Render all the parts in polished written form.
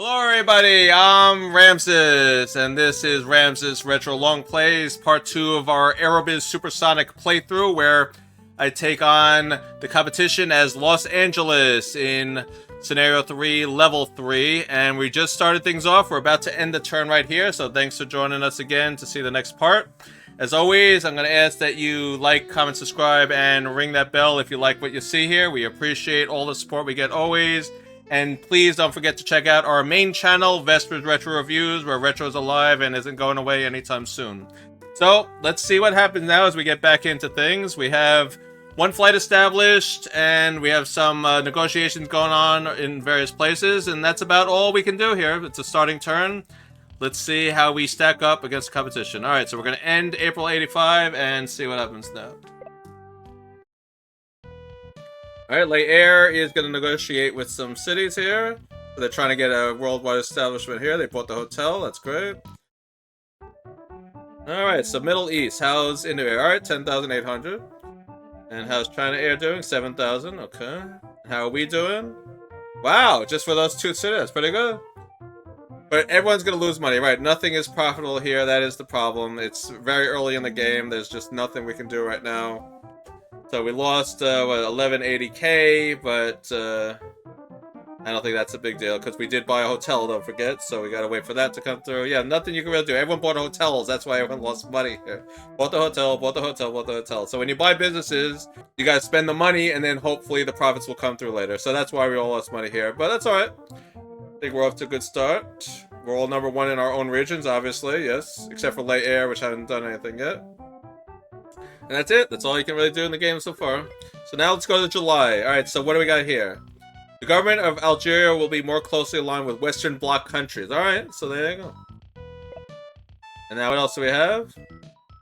Hello everybody, I'm Ramsis, and this is Ramsis Retro Long Plays, part 2 of our Aerobiz Supersonic playthrough, where I take on the competition as Los Angeles in Scenario 3, Level 3, and we just started things off. We're about to end the turn right here, so thanks for joining us again to see the next part. As always, I'm going to ask that you like, comment, subscribe, and ring that bell if you like what you see here. We appreciate all the support we get always. And please don't forget to check out our main channel, Vespers Retro Reviews, where Retro's alive and isn't going away anytime soon. So, let's see what happens now as we get back into things. We have one flight established, and we have some negotiations going on in various places, and that's about all we can do here. It's a starting turn. Let's see how we stack up against competition. Alright, so we're going to end April 85 and see what happens now. Alright, Lay Air is going to negotiate with some cities here. So they're trying to get a worldwide establishment here. They bought the hotel. That's great. Alright, so Middle East. How's Indo Air? Alright, 10,800. And how's China Air doing? 7,000. Okay. How are we doing? Wow, just for those two cities. That's pretty good. But everyone's going to lose money, right? Nothing is profitable here. That is the problem. It's very early in the game. There's just nothing we can do right now. So we lost, what, 1180k, but I don't think that's a big deal, because we did buy a hotel, don't forget, so we gotta wait for that to come through. Yeah, nothing you can really do. Everyone bought hotels, that's why everyone lost money here. Bought the hotel, bought the hotel, bought the hotel. So when you buy businesses, you gotta spend the money, and then hopefully the profits will come through later. So that's why we all lost money here, but that's alright. I think we're off to a good start. We're all number one in our own regions, obviously, yes. Except for Lay Air, which hasn't done anything yet. And that's it. That's all you can really do in the game so far. So now let's go to July. Alright, so what do we got here? The government of Algeria will be more closely aligned with Western Bloc countries. Alright, so there you go. And now what else do we have?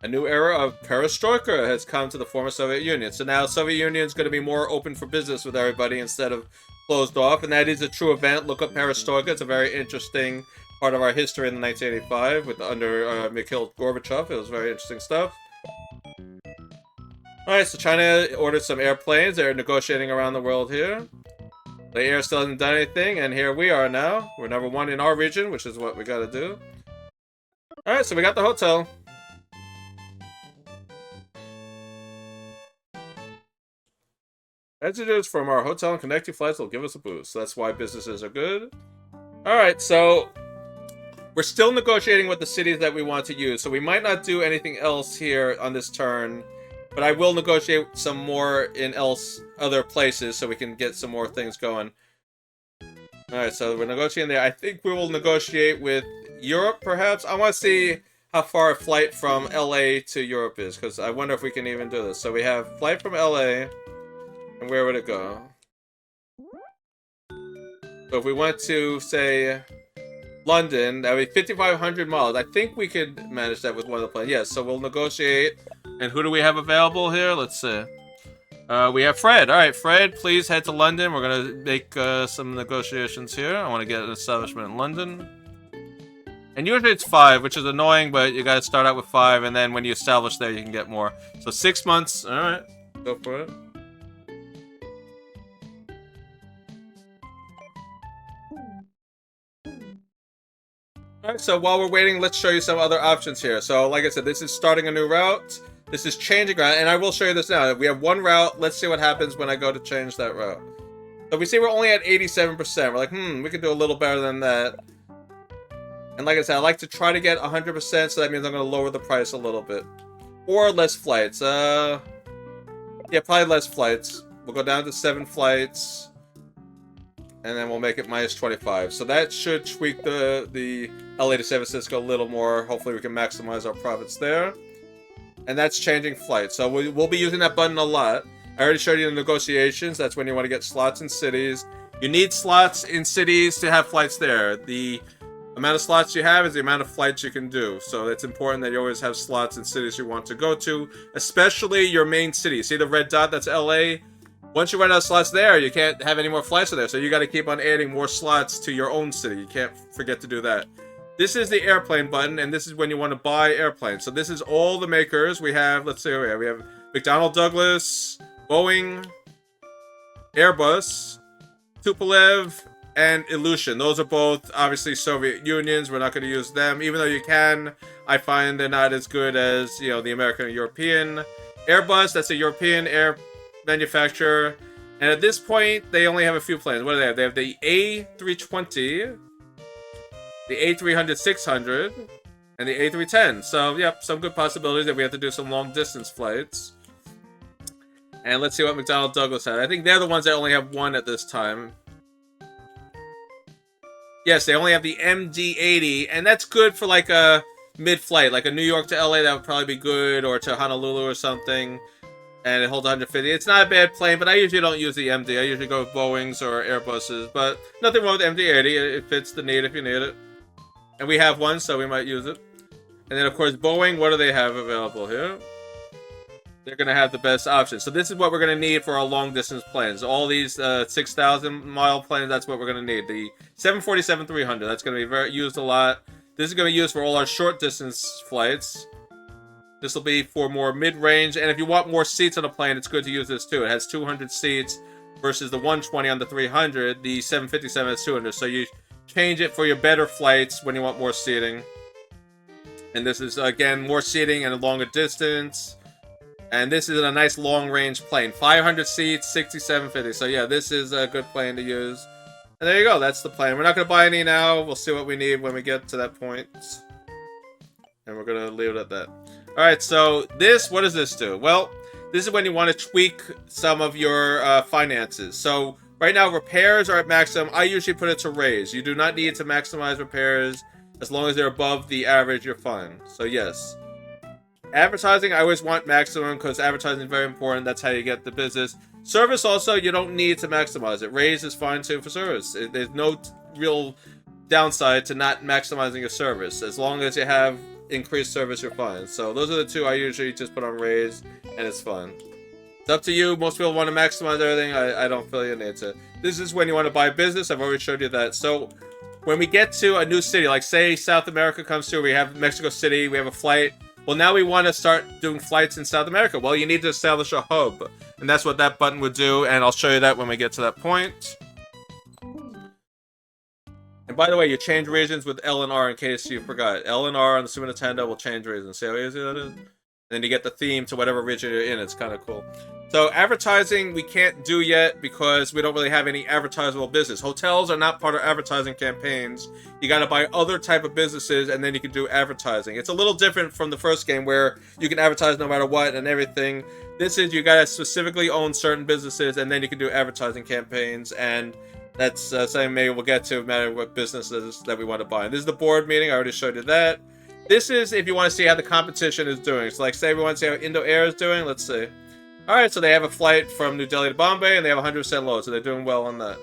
A new era of perestroika has come to the former Soviet Union. So now Soviet Union is going to be more open for business with everybody instead of closed off. And that is a true event. Look up perestroika. It's a very interesting part of our history in 1985 with under Mikhail Gorbachev. It was very interesting stuff. Alright, so China ordered some airplanes. They're negotiating around the world here. The air still hasn't done anything, and here we are now. We're number one in our region, which is what we gotta do. Alright, so we got the hotel. Passengers from our hotel and connecting flights will give us a boost. So that's why businesses are good. Alright, so we're still negotiating with the cities that we want to use, so we might not do anything else here on this turn. But I will negotiate some more in other places so we can get some more things going. Alright, so we're negotiating there. I think we will negotiate with Europe, perhaps. I want to see how far a flight from LA to Europe is, because I wonder if we can even do this. So we have flight from LA, and where would it go? So if we went to, say, London, that would be 5,500 miles. I think we could manage that with one of the planes. Yes, so we'll negotiate. And who do we have available here? Let's see. We have Fred. Alright, Fred, please head to London. We're going to make some negotiations here. I want to get an establishment in London. And usually it's 5, which is annoying, but you got to start out with 5, and then when you establish there, you can get more. So 6 months. Alright, go for it. Alright, so while we're waiting, let's show you some other options here. So, like I said, this is starting a new route. This is changing route, and I will show you this now. We have one route. Let's see what happens when I go to change that route. So we see we're only at 87%. We're like, we could do a little better than that. And like I said, I like to try to get 100%, so that means I'm going to lower the price a little bit. Or less flights. Yeah, probably less flights. We'll go down to 7 flights. And then we'll make it minus 25. So that should tweak the LA to San Francisco a little more. Hopefully we can maximize our profits there. And that's changing flights. So we'll be using that button a lot. I already showed you the negotiations. That's when you want to get slots in cities. You need slots in cities to have flights there. The amount of slots you have is the amount of flights you can do. So it's important that you always have slots in cities you want to go to. Especially your main city. See the red dot? That's LA. Once you run out of slots there, you can't have any more flights there. So you got to keep on adding more slots to your own city. You can't forget to do that. This is the airplane button, and this is when you want to buy airplanes. So this is all the makers. We have, let's see, we have McDonnell Douglas, Boeing, Airbus, Tupolev, and Illusion. Those are both obviously Soviet Unions. We're not going to use them, even though you can. I find they're not as good as, you know, the American or European. Airbus, that's a European air manufacturer. And at this point, they only have a few planes. What do they have? They have the A320, the A300-600, and the A310. So, yep, some good possibilities that we have to do some long-distance flights. And let's see what McDonnell Douglas had. I think they're the ones that only have one at this time. Yes, they only have the MD-80, and that's good for like a mid-flight, like a New York to LA. That would probably be good, or to Honolulu or something. And it holds 150. It's not a bad plane, but I usually don't use the MD. I usually go with Boeings or Airbuses, but nothing wrong with MD-80. It fits the need if you need it. And we have one, so we might use it. And then, of course, Boeing, what do they have available here? They're going to have the best options. So this is what we're going to need for our long-distance planes. All these 6,000-mile planes, that's what we're going to need. The 747-300, that's going to be very used a lot. This is going to be used for all our short-distance flights. This will be for more mid-range. And if you want more seats on a plane, it's good to use this too. It has 200 seats versus the 120 on the 300. The 757 has 200. So you change it for your better flights when you want more seating. And this is, again, more seating and a longer distance. And this is a nice long-range plane. 500 seats, 6750. So yeah, this is a good plane to use. And there you go, that's the plane. We're not going to buy any now. We'll see what we need when we get to that point. And we're going to leave it at that. Alright, so this, what does this do? Well, this is when you want to tweak some of your finances. So right now, repairs are at maximum. I usually put it to raise. You do not need to maximize repairs. As long as they're above the average, you're fine. So yes. Advertising, I always want maximum because advertising is very important. That's how you get the business. Service also, you don't need to maximize it. Raise is fine too for service. There's no real downside to not maximizing your service. As long as you have increased service, you're fine. So those are the two I usually just put on raise, and it's fine. It's up to you. Most people want to maximize everything. I don't feel you need to. This is when you want to buy business. I've already showed you that. So when we get to a new city, like say South America comes through, we have Mexico City, we have a flight. Well, now we want to start doing flights in South America. Well, you need to establish a hub. And that's what that button would do, and I'll show you that when we get to that point. And by the way, you change regions with L and R in case you forgot. L and R on the Super Nintendo will change regions. See how easy that is? And then you get the theme to whatever region you're in. It's kind of cool. So advertising we can't do yet because we don't really have any advertisable business. Hotels are not part of advertising campaigns. You got to buy other type of businesses and then you can do advertising. It's a little different from the first game where you can advertise no matter what and everything. This is you got to specifically own certain businesses and then you can do advertising campaigns, and that's something maybe we'll get to no matter what businesses that we want to buy. And this is the board meeting. I already showed you that. This is if you want to see how the competition is doing. So like say we want to see how Indo Air is doing. Let's see. Alright, so they have a flight from New Delhi to Bombay, and they have 100% load, so they're doing well on that.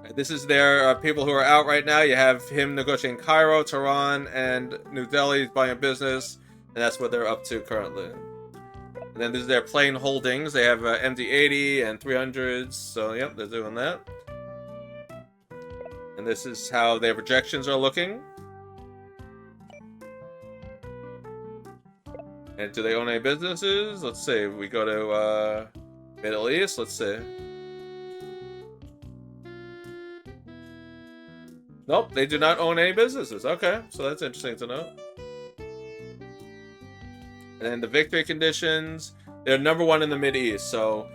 Right, this is their people who are out right now. You have him negotiating Cairo, Tehran, and New Delhi buying a business, and that's what they're up to currently. And then this is their plane holdings. They have MD-80 and 300s, so yep, they're doing that. And this is how their projections are looking. And do they own any businesses? Let's see. We go to Middle East. Let's see. Nope, they do not own any businesses. Okay, so that's interesting to know. And then the victory conditions. They're number one in the Mid East, so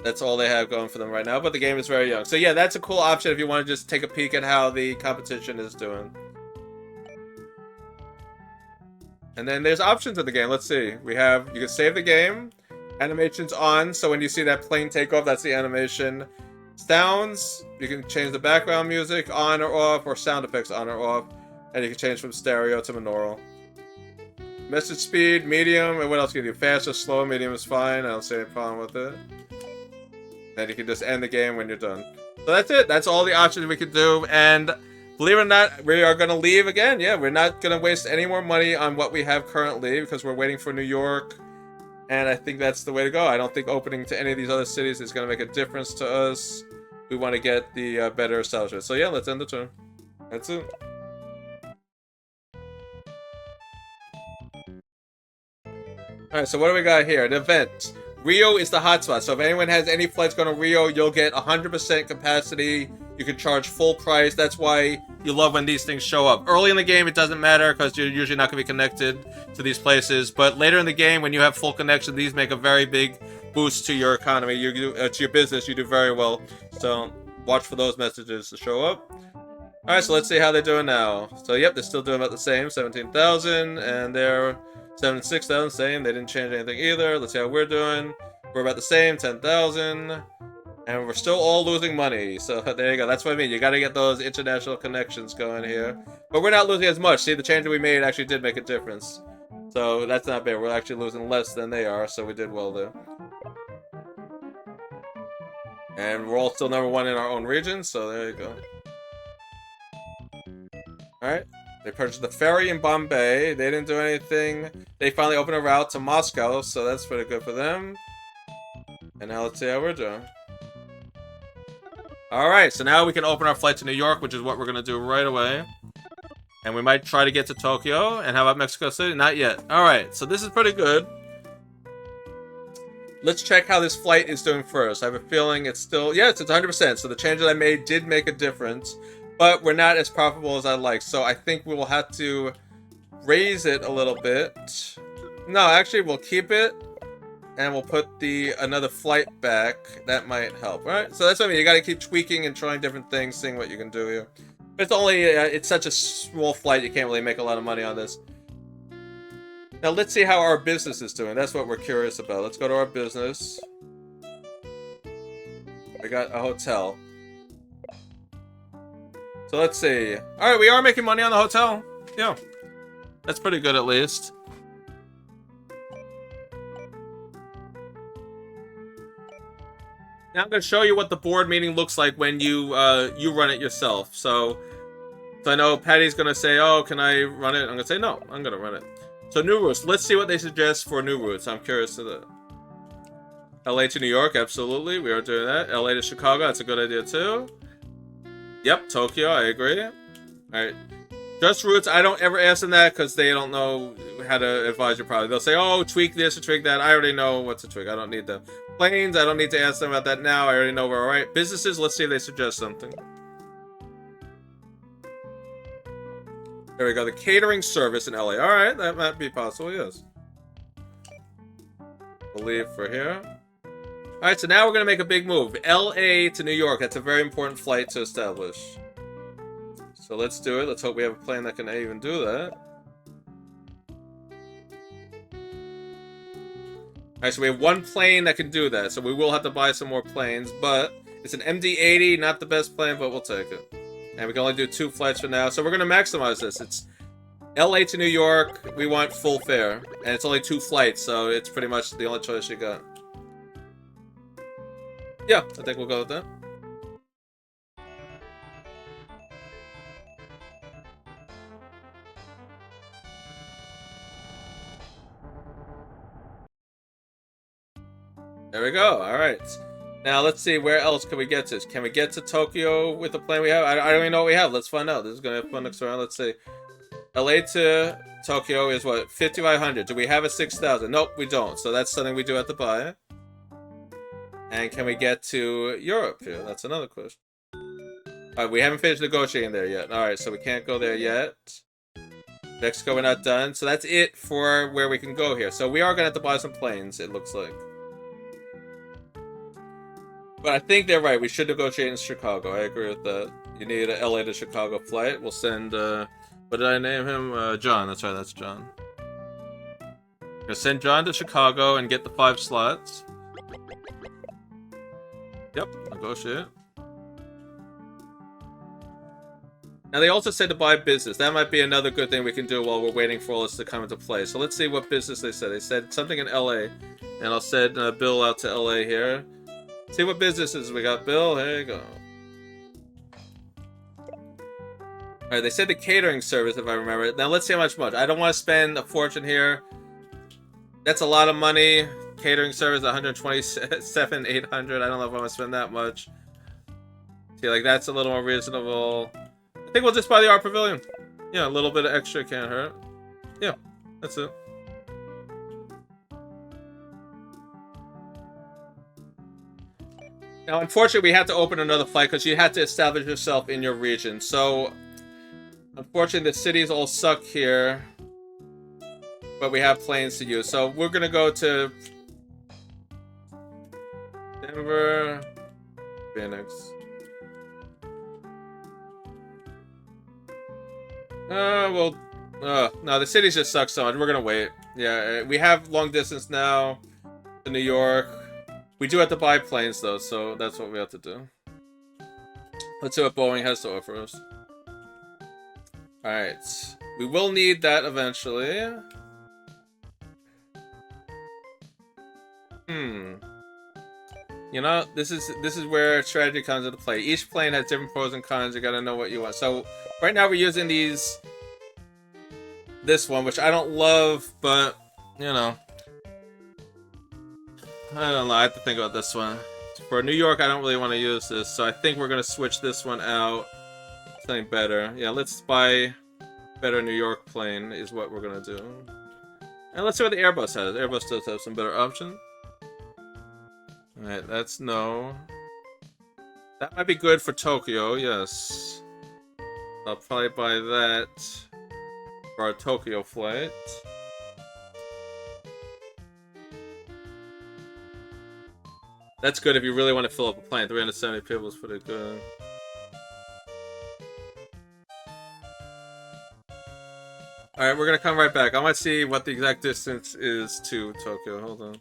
that's all they have going for them right now. But the game is very young. So yeah, that's a cool option if you want to just take a peek at how the competition is doing. And then there's options in the game. Let's see. We have, you can save the game. Animation's on, so when you see that plane take off, that's the animation. Sounds, you can change the background music on or off, or sound effects on or off. And you can change from stereo to binaural. Message speed, medium, and what else can you do? Fast or slow, medium is fine. I don't see any problem with it. Then you can just end the game when you're done. So that's it. That's all the options we can do. And believe it or not, we are going to leave again. Yeah, we're not going to waste any more money on what we have currently because we're waiting for New York. And I think that's the way to go. I don't think opening to any of these other cities is going to make a difference to us. We want to get the better establishment. So yeah, let's end the turn. That's it. Alright, so what do we got here? An event. Rio is the hotspot, so if anyone has any flights going to Rio, you'll get 100% capacity. You can charge full price. That's why you love when these things show up. Early in the game, it doesn't matter because you're usually not going to be connected to these places. But later in the game, when you have full connection, these make a very big boost to your economy, to your business. You do very well. So watch for those messages to show up. All right, so let's see how they're doing now. So yep, they're still doing about the same, 17,000, and they're 76,000, same. They didn't change anything either. Let's see how we're doing. We're about the same, 10,000. And we're still all losing money. So there you go. That's what I mean. You got to get those international connections going here. But we're not losing as much. See, the change that we made actually did make a difference. So that's not bad. We're actually losing less than they are. So we did well there. And we're all still #1 in our own region. So there you go. Alright. They purchased the ferry in Bombay. They didn't do anything. They finally opened a route to Moscow, so that's pretty good for them. And now let's see how we're doing. Alright, so now we can open our flight to New York, which is what we're going to do right away. And we might try to get to Tokyo. And how about Mexico City? Not yet. Alright, so this is pretty good. Let's check how this flight is doing first. I have a feeling it's still... Yes, it's 100%. So the change that I made did make a difference. But we're not as profitable as I'd like. So I think we will have to raise it a little bit. No, actually, we'll keep it. And we'll put another flight back. That might help, right? So that's what I mean. You got to keep tweaking and trying different things, seeing what you can do here. But it's only... it's such a small flight, you can't really make a lot of money on this. Now, let's see how our business is doing. That's what we're curious about. Let's go to our business. We got a hotel. So let's see. Alright, we are making money on the hotel. Yeah. That's pretty good at least. Now I'm going to show you what the board meeting looks like when you run it yourself. So I know Patty's going to say, oh, can I run it? I'm going to say, no, I'm going to run it. So new routes. Let's see what they suggest for new routes. I'm curious to that. LA to New York, absolutely. We are doing that. LA to Chicago, that's a good idea too. Yep, Tokyo, I agree. Alright. Just routes, I don't ever ask them that because they don't know how to advise you probably. They'll say, oh, tweak this or tweak that. I already know what to tweak. I don't need them. Planes, I don't need to ask them about that now. I already know we're alright. Businesses, let's see if they suggest something. There we go. The catering service in LA. Alright, that might be possible, yes. We'll leave for here. Alright, so now we're going to make a big move. LA to New York. That's a very important flight to establish. So let's do it. Let's hope we have a plane that can even do that. Alright, so we have one plane that can do that. So we will have to buy some more planes. But it's an MD-80. Not the best plane, but we'll take it. And we can only do 2 flights for now. So we're going to maximize this. It's LA to New York. We want full fare. And it's only 2 flights. So it's pretty much the only choice you got. Yeah, I think we'll go with that. There we go. All right. Now let's see, where else can we get to? Can we get to Tokyo with the plane we have? I don't even know what we have. Let's find out. This is gonna have fun next round. Let's see. LA to Tokyo is what? 5,500. Do we have a 6,000? Nope, we don't. So that's something we do have to buy. And can we get to Europe here? That's another question. Alright, we haven't finished negotiating there yet. Alright, so we can't go there yet. Mexico, we're not done. So that's it for where we can go here. So we are going to have to buy some planes, it looks like. But I think they're right. We should negotiate in Chicago. I agree with that. You need a LA to Chicago flight. We'll send, what did I name him? John. That's right, that's John. Gonna send John to Chicago and get the 5 slots. Yep, negotiate. Now they also said to buy business. That might be another good thing we can do while we're waiting for all this to come into play. So let's see what business they said. They said something in LA. And I'll send Bill out to LA here. See what businesses we got, Bill. Here you go. Alright, they said the catering service, if I remember. Now let's see how much. I don't want to spend a fortune here. That's a lot of money. Catering service, 127,800. I don't know if I want to spend that much. See, like, that's a little more reasonable. I think we'll just buy the art pavilion. Yeah, a little bit of extra can't hurt. Yeah, that's it. Now, unfortunately, we had to open another flight because you had to establish yourself in your region. So, unfortunately, the cities all suck here. But we have planes to use. So, we're going to go to Denver, Phoenix. No, the cities just suck so much. We're going to wait. Yeah, we have long distance now to New York. We do have to buy planes, though, so that's what we have to do. Let's see what Boeing has to offer us. Alright. We will need that eventually. You know, this is where strategy comes into play. Each plane has different pros and cons. You gotta know what you want. So, right now we're using this one, which I don't love, but, you know. I don't know, I have to think about this one. For New York, I don't really want to use this, so I think we're going to switch this one out. Something better. Yeah, let's buy better New York plane is what we're going to do. And let's see what the Airbus has. Airbus does have some better options. Alright, that's no. That might be good for Tokyo, yes. I'll probably buy that for our Tokyo flight. That's good if you really want to fill up a plane. 370 people is pretty good. Alright, we're gonna come right back. I want to see what the exact distance is to Tokyo. Hold on.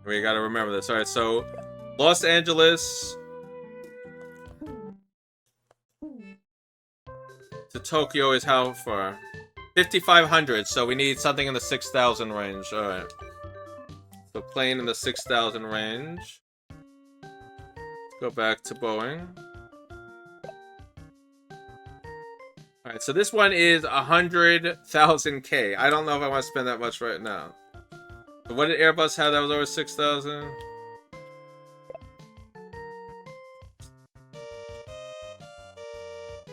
We gotta remember this. Alright, so Los Angeles to Tokyo is how far? 5,500, so we need something in the 6,000 range. Alright. So plane in the 6,000 range. Let's go back to Boeing. Alright, so this one is 100,000K. I don't know if I want to spend that much right now. So what did Airbus have that was over 6,000?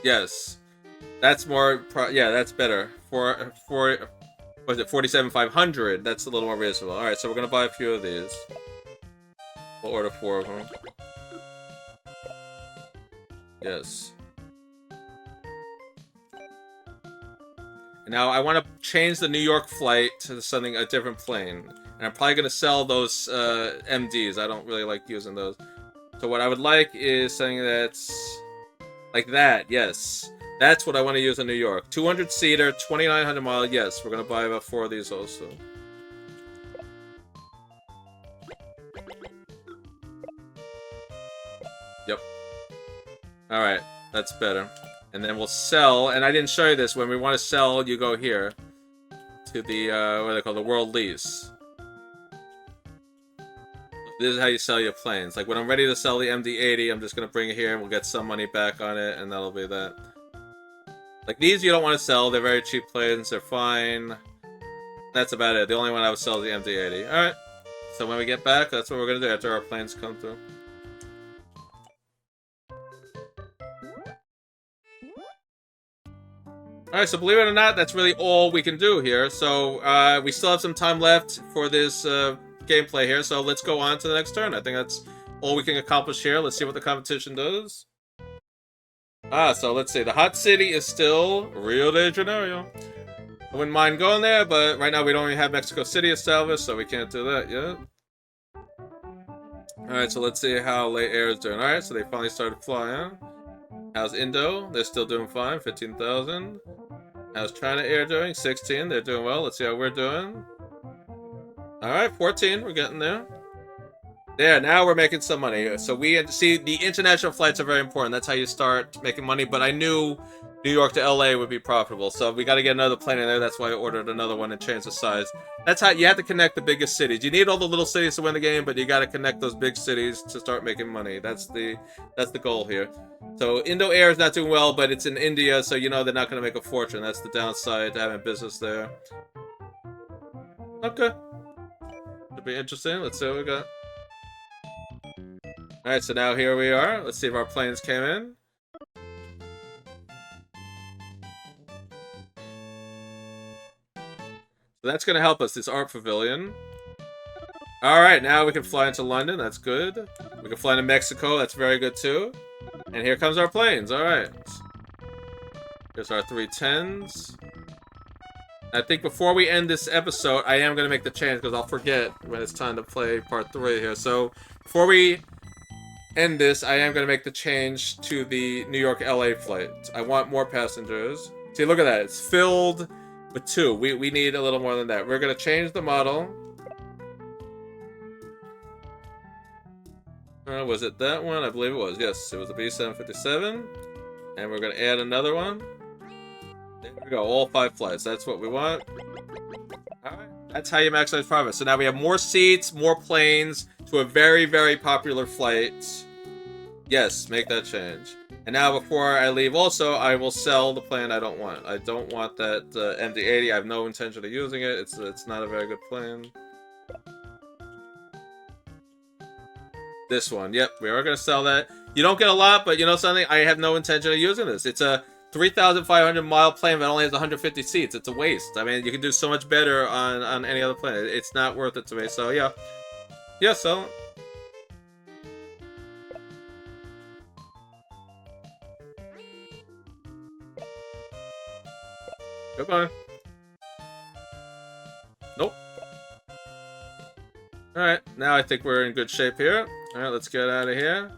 Yes. That's more, yeah, that's better. For was it 47,500? That's a little more reasonable. Alright, so we're gonna buy a few of these. We'll order 4 of them. Yes. And now I want to change the New York flight to something, a different plane. And I'm probably gonna sell those MDs. I don't really like using those. So what I would like is something that's like that, yes. That's what I want to use in New York. 200-seater, 2,900 mile. Yes, we're going to buy about 4 of these also. Yep. Alright, that's better. And then we'll sell, and I didn't show you this. When we want to sell, you go here. To the, what do they call the world lease. This is how you sell your planes. Like, when I'm ready to sell the MD-80, I'm just going to bring it here, and we'll get some money back on it, and that'll be that. Like, these you don't want to sell. They're very cheap planes. They're fine. That's about it. The only one I would sell is the MD-80. Alright. So when we get back, that's what we're going to do after our planes come through. Alright, so believe it or not, that's really all we can do here. So, we still have some time left for this gameplay here. So let's go on to the next turn. I think that's all we can accomplish here. Let's see what the competition does. So let's see. The hot city is still Rio de Janeiro. I wouldn't mind going there, but right now we don't even have Mexico City established, so we can't do that yet. Alright, so let's see how Late Air is doing. Alright, so they finally started flying. How's Indo? They're still doing fine, 15,000. How's China Air doing? 16, they're doing well. Let's see how we're doing. Alright, 14, we're getting there. There, now we're making some money. So we see the international flights are very important. That's how you start making money. But I knew New York to LA would be profitable. So we got to get another plane in there. That's why I ordered another one and changed the size. That's how you have to connect the biggest cities. You need all the little cities to win the game, but you got to connect those big cities to start making money. That's the goal here. So Indo Air is not doing well, but it's in India, so you know they're not going to make a fortune. That's the downside to having business there. Okay. Should be interesting. Let's see what we got. Alright, so now here we are. Let's see if our planes came in. So that's going to help us, this art pavilion. Alright, now we can fly into London. That's good. We can fly into Mexico. That's very good, too. And here comes our planes. Alright. Here's our 310s. I think before we end this episode, I am going to make the change because I'll forget when it's time to play part 3 here. So, before we end this, I am going to make the change to the New York-LA flight. I want more passengers. See, look at that. It's filled with 2. We need a little more than that. We're going to change the model. Was it that one? I believe it was. Yes, it was a B757. And we're going to add another one. There we go. All 5 flights. That's what we want. Alright. That's how you maximize profit. So now we have more seats, more planes, to a very, very popular flight. Yes, make that change. And now before I leave also, I will sell the plane I don't want. I don't want that MD-80. I have no intention of using it. It's not a very good plane. This one. Yep, we are going to sell that. You don't get a lot, but you know something? I have no intention of using this. It's a 3,500 mile plane that only has 150 seats. It's a waste. I mean, you can do so much better on any other plane. It's not worth it to me. So, yeah. Yeah, so... Goodbye. Nope. Alright, now I think we're in good shape here. Alright, let's get out of here.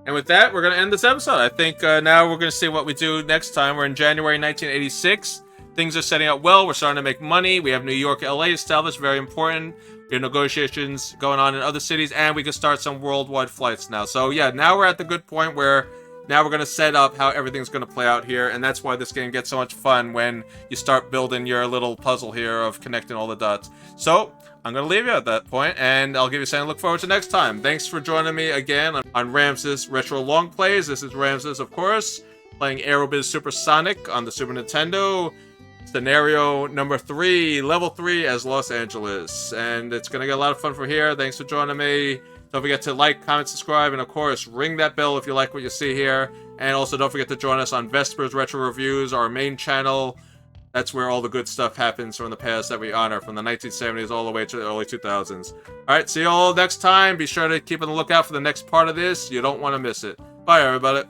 And with that, we're going to end this episode. I think now we're going to see what we do next time. We're in January 1986. Things are setting up well. We're starting to make money. We have New York, LA established. Very important. We have negotiations going on in other cities. And we can start some worldwide flights now. So, yeah, now we're at the good point where now we're going to set up how everything's going to play out here. And that's why this game gets so much fun when you start building your little puzzle here of connecting all the dots. So, I'm going to leave you at that point, and I'll give you something to look forward to next time. Thanks for joining me again on Ramsis Retro Longplays. This is Ramsis, of course, playing Aerobiz Supersonic on the Super Nintendo. Scenario number 3, level 3 as Los Angeles. And it's going to get a lot of fun from here. Thanks for joining me. Don't forget to like, comment, subscribe, and of course, ring that bell if you like what you see here. And also don't forget to join us on Vesper's Retro Reviews, our main channel. That's where all the good stuff happens from the past that we honor, from the 1970s all the way to the early 2000s. Alright, see you all next time. Be sure to keep on the lookout for the next part of this. You don't want to miss it. Bye, everybody.